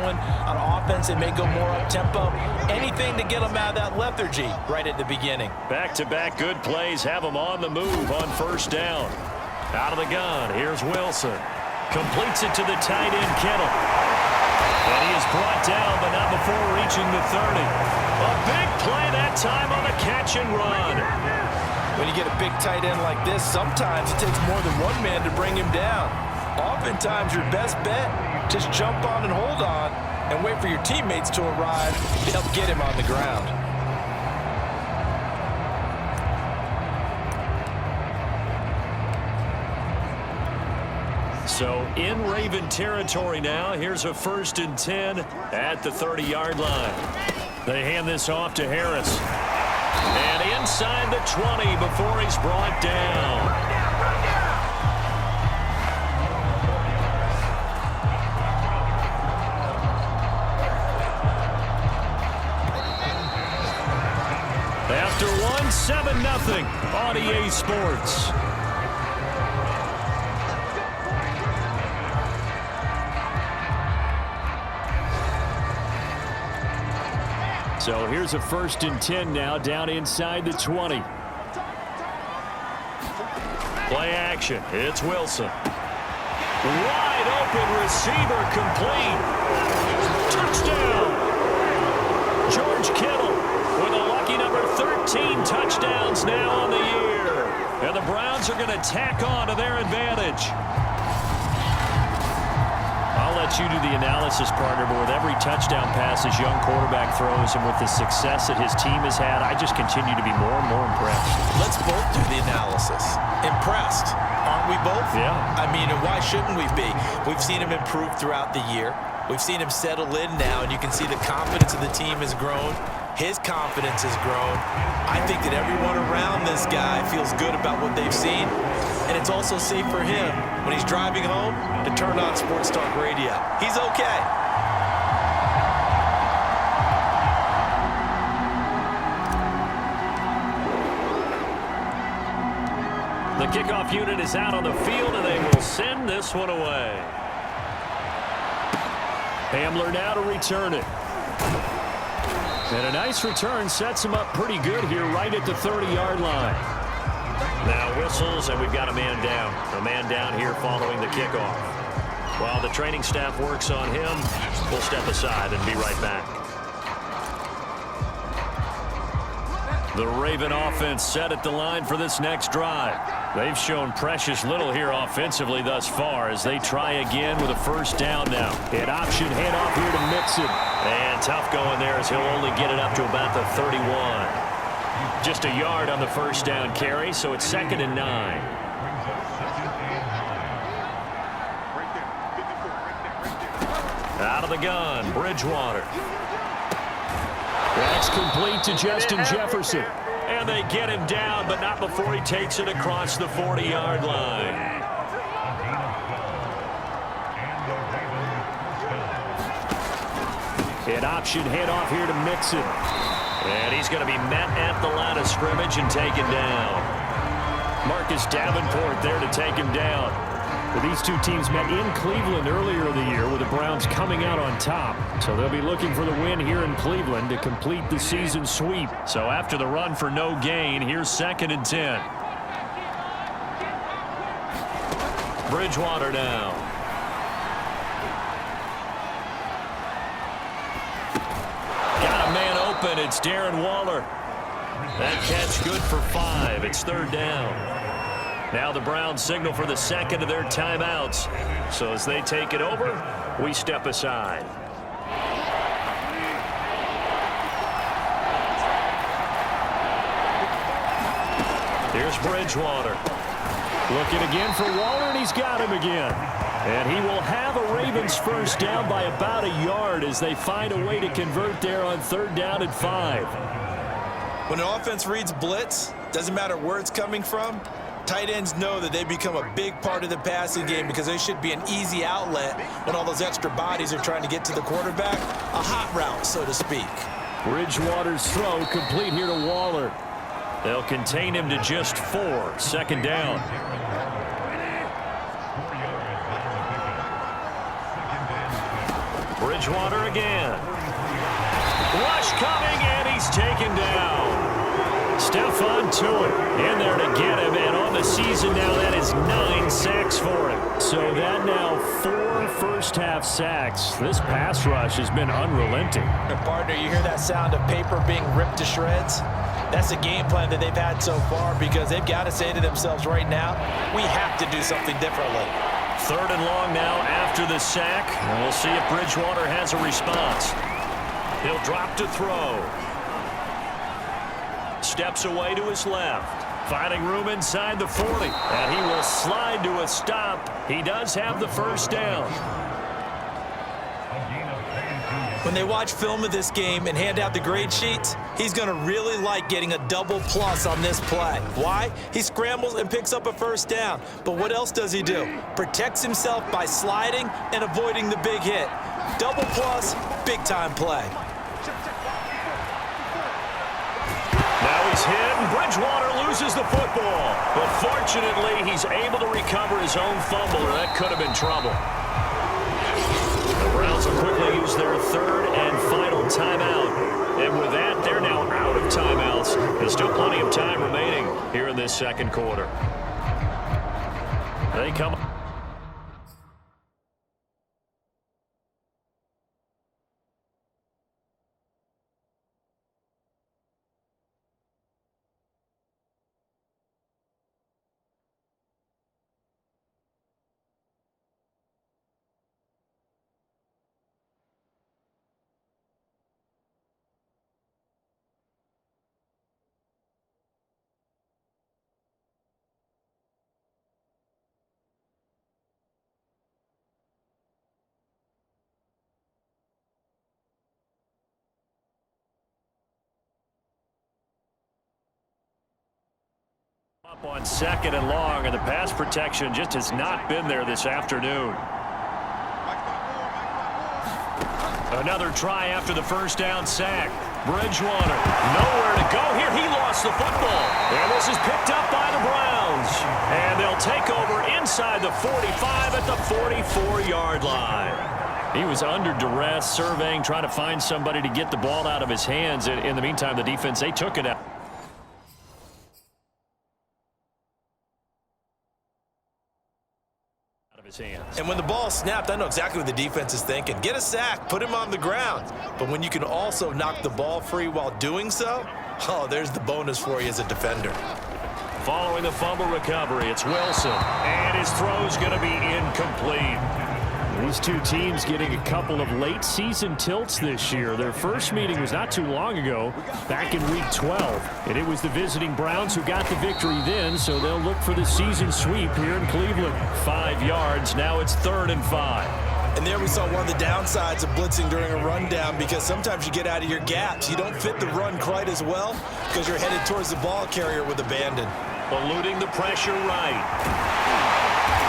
going on offense, they may go more up-tempo. Anything to get them out of that lethargy right at the beginning. Back-to-back good plays have them on the move on first down. Out of the gun, here's Wilson. Completes it to the tight end, Kittle. And he is brought down, but not before reaching the 30. A big play that time on the catch and run. When you get a big tight end like this, sometimes it takes more than one man to bring him down. Oftentimes, your best bet, just jump on and hold on and wait for your teammates to arrive to help get him on the ground. So in Raven territory now, here's a 1st and 10 at the 30-yard line. They hand this off to Harris. And inside the 20 before he's brought down. After one, 7-0 on EA Sports. So here's a 1st and 10 now, down inside the 20. Play action. It's Wilson. Wide open receiver complete. Touchdown. George Kittle with a lucky number 13 touchdowns now on the year. And the Browns are going to tack on to their advantage. I'll let you do the analysis, partner, but with every touchdown pass his young quarterback throws and with the success that his team has had, I just continue to be more and more impressed. Let's both do the analysis. Impressed, aren't we both? Yeah. I mean, and why shouldn't we be? We've seen him improve throughout the year. We've seen him settle in now, and you can see the confidence of the team has grown. His confidence has grown. I think that everyone around this guy feels good about what they've seen. And it's also safe for him when he's driving home to turn on Sports Talk Radio. He's okay. The kickoff unit is out on the field, and they will send this one away. Hamler now to return it. And a nice return sets him up pretty good here right at the 30-yard line. Now whistles, and we've got a man down. A man down here following the kickoff. While the training staff works on him, we'll step aside and be right back. The Raven offense set at the line for this next drive. They've shown precious little here offensively thus far as they try again with a 1st down now. An option handoff here to Mixon. And tough going there as he'll only get it up to about the 31. Just a yard on the 1st down carry, so it's 2nd and 9. Out of the gun, Bridgewater. That's complete to Justin Jefferson. And they get him down, but not before he takes it across the 40-yard line. An option handoff here to Mixon. And he's going to be met at the line of scrimmage and taken down. Marcus Davenport there to take him down. Well, these two teams met in Cleveland earlier in the year with the Browns coming out on top. So they'll be looking for the win here in Cleveland to complete the season sweep. So after the run for no gain, here's 2nd and 10. Bridgewater now. Got a man open. It's Darren Waller. That catch good for 5. It's 3rd down. Now the Browns signal for the 2nd of their timeouts. So as they take it over, we step aside. Here's Bridgewater. Looking again for Waller, and he's got him again. And he will have a Ravens 1st down by about a yard as they find a way to convert there on 3rd down and 5. When an offense reads blitz, doesn't matter where it's coming from, tight ends know that they become a big part of the passing game because they should be an easy outlet when all those extra bodies are trying to get to the quarterback. A hot route, so to speak. Bridgewater's throw complete here to Waller. They'll contain him to just 4. 2nd down. Bridgewater again. Rush coming, and he's taken down. Stephon Tuitt in there to get him, and on the season now, that is 9 sacks for him. So that now 4 first-half sacks. This pass rush has been unrelenting. Partner, you hear that sound of paper being ripped to shreds? That's the game plan that they've had so far, because they've got to say to themselves right now, we have to do something differently. 3rd and long now after the sack, and we'll see if Bridgewater has a response. He'll drop to throw. Steps away to his left. Finding room inside the 40. And he will slide to a stop. He does have the first down. When they watch film of this game and hand out the grade sheets, he's going to really like getting a double plus on this play. Why? He scrambles and picks up a first down. But what else does he do? Protects himself by sliding and avoiding the big hit. Double plus, big-time play. Now he's hit, and Bridgewater loses the football. But fortunately, he's able to recover his own fumble, or that could have been trouble. The Browns will quickly use their 3rd and final timeout. And with that, they're now out of timeouts. There's still plenty of time remaining here in this 2nd quarter. They come up on 2nd and long, and the pass protection just has not been there this afternoon. Another try after the first down sack. Bridgewater, nowhere to go here. He lost the football. And this is picked up by the Browns. And they'll take over inside the 45 at the 44-yard line. He was under duress, surveying, trying to find somebody to get the ball out of his hands. In the meantime, the defense, they took it out of his hands. And when the ball snapped, I know exactly what the defense is thinking. Get a sack, put him on the ground. But when you can also knock the ball free while doing so, oh, there's the bonus for you as a defender. Following the fumble recovery, it's Wilson. And his throw's going to be incomplete. These two teams getting a couple of late season tilts this year. Their first meeting was not too long ago, back in week 12. And it was the visiting Browns who got the victory then, so they'll look for the season sweep here in Cleveland. 5 yards, now it's 3rd and 5. And there we saw one of the downsides of blitzing during a rundown, because sometimes you get out of your gaps. You don't fit the run quite as well because you're headed towards the ball carrier with abandon. Eluding the pressure right.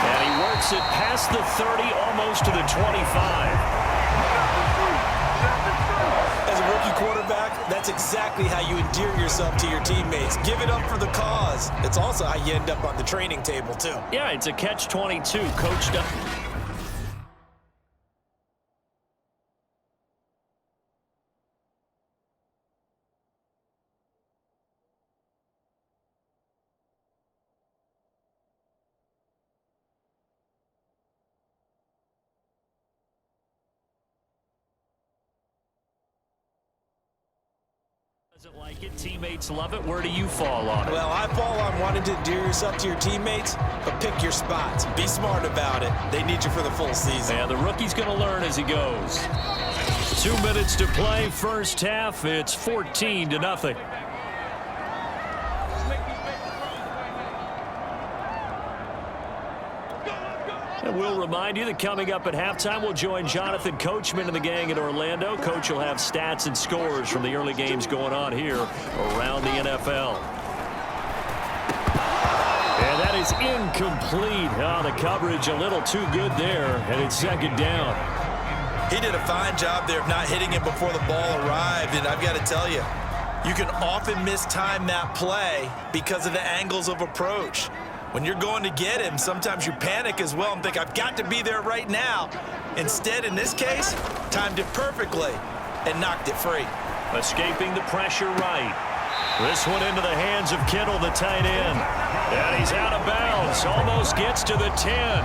And he works it past the 30, almost to the 25. As a rookie quarterback, that's exactly how you endear yourself to your teammates. Give it up for the cause. It's also how you end up on the training table, too. Yeah, it's a catch-22, coached up. Doesn't like it. Teammates love it. Where do you fall on it? Well, I fall on wanting to endear yourself to your teammates, but pick your spots. Be smart about it. They need you for the full season. And the rookie's going to learn as he goes. 2 minutes to play. First half, it's 14-0. And we'll remind you that coming up at halftime, we'll join Jonathan Coachman and the gang in Orlando. Coach will have stats and scores from the early games going on here around the NFL. And that is incomplete. Oh, the coverage a little too good there, and it's 2nd down. He did a fine job there of not hitting it before the ball arrived, and I've got to tell you, you can often mistime that play because of the angles of approach. When you're going to get him, sometimes you panic as well and think, I've got to be there right now. Instead, in this case, timed it perfectly and knocked it free. Escaping the pressure right. This one into the hands of Kittle, the tight end. And he's out of bounds. Almost gets to the 10.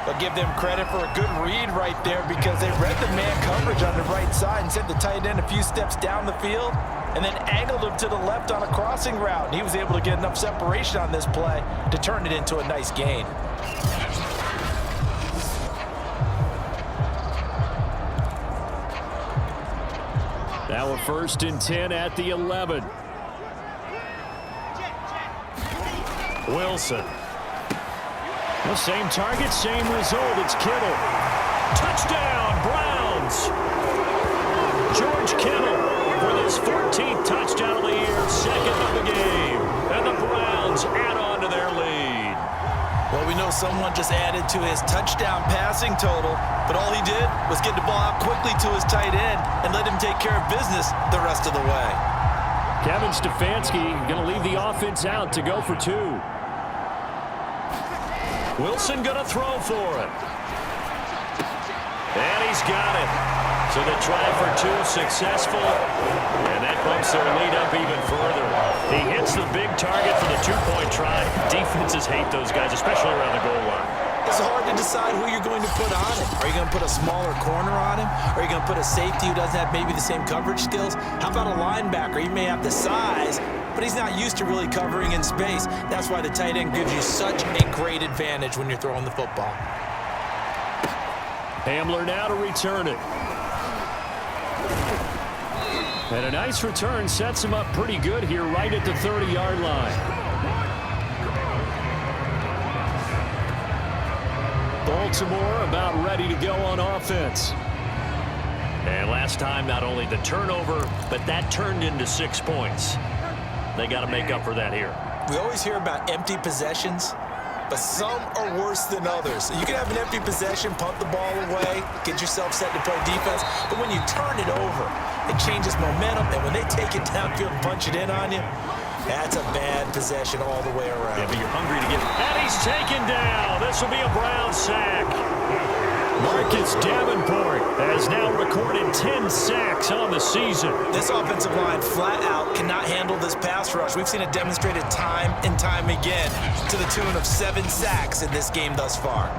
I'll give them credit for a good read right there because they read the man coverage on the right side and sent the tight end a few steps down the field and then angled him to the left on a crossing route. And he was able to get enough separation on this play to turn it into a nice gain. Now a 1st and 10 at the 11. Wilson. The same target, same result. It's Kittle. Touchdown, Browns. George Kittle for this 14th touchdown of the year, 2nd of the game. And the Browns add on to their lead. Well, we know someone just added to his touchdown passing total, but all he did was get the ball out quickly to his tight end and let him take care of business the rest of the way. Kevin Stefanski going to leave the offense out to go for 2. Wilson going to throw for it. And he's got it. So the try for 2 successful. And that bumps their lead up even further. He hits the big target for the 2-point try. Defenses hate those guys, especially around the goal line. It's hard to decide who you're going to put on him. Are you going to put a smaller corner on him? Are you going to put a safety who doesn't have maybe the same coverage skills? How about a linebacker? He may have the size, but he's not used to really covering in space. That's why the tight end gives you such a great advantage when you're throwing the football. Hamler now to return it. And a nice return sets him up pretty good here right at the 30-yard line. Baltimore about ready to go on offense. And last time, not only the turnover, but that turned into 6 points. They got to make up for that here. We always hear about empty possessions, but some are worse than others. You can have an empty possession, punt the ball away, get yourself set to play defense, but when you turn it over, it changes momentum, and when they take it downfield and punch it in on you, that's a bad possession all the way around. Yeah, but you're hungry to get... And he's taken down. This will be a Brown sack. Marcus Davenport has now recorded 10 sacks on the season. This offensive line flat out cannot handle this pass rush. We've seen it demonstrated time and time again to the tune of 7 sacks in this game thus far.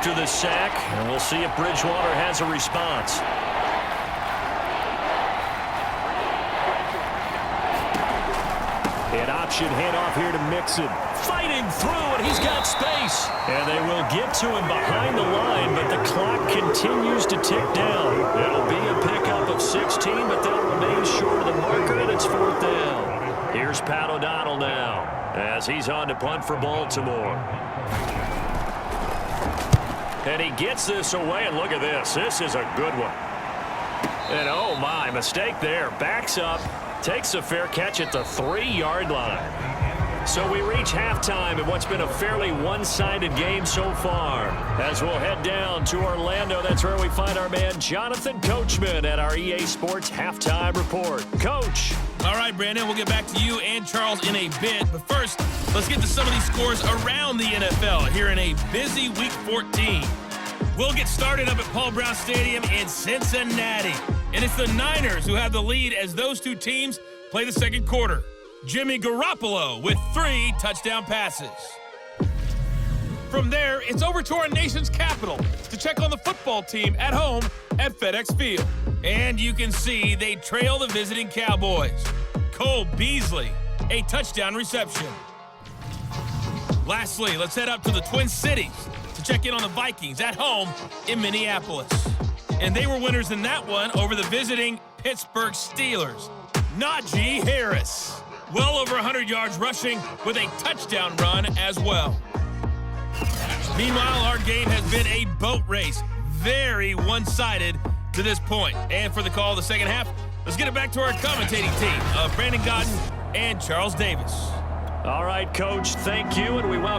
The sack, and we'll see if Bridgewater has a response. An option handoff here to Mixon. Fighting through, and he's got space. And they will get to him behind the line, but the clock continues to tick down. It'll be a pickup of 16, but they'll remain short of the marker, and it's 4th down. Here's Pat O'Donnell now, as he's on to punt for Baltimore. And he gets this away, and look at this. This is a good one. And oh my, mistake there. Backs up, takes a fair catch at the 3-yard line. So we reach halftime in what's been a fairly one-sided game so far. As we'll head down to Orlando, that's where we find our man Jonathan Coachman at our EA Sports Halftime Report. Coach. All right, Brandon, we'll get back to you and Charles in a bit. But first, let's get to some of these scores around the NFL here in a busy Week 14. We'll get started up at Paul Brown Stadium in Cincinnati. And it's the Niners who have the lead as those two teams play the second quarter. Jimmy Garoppolo with 3 touchdown passes. From there, it's over to our nation's capital to check on the football team at home at FedEx Field. And you can see they trail the visiting Cowboys. Cole Beasley, a touchdown reception. Lastly, let's head up to the Twin Cities to check in on the Vikings at home in Minneapolis. And they were winners in that one over the visiting Pittsburgh Steelers. Najee Harris, well over 100 yards rushing with a touchdown run as well. Meanwhile, our game has been a boat race, very one-sided to this point. And for the call of the second half, let's get it back to our commentating team of Brandon Godden and Charles Davis. All right, Coach, thank you, and we welcome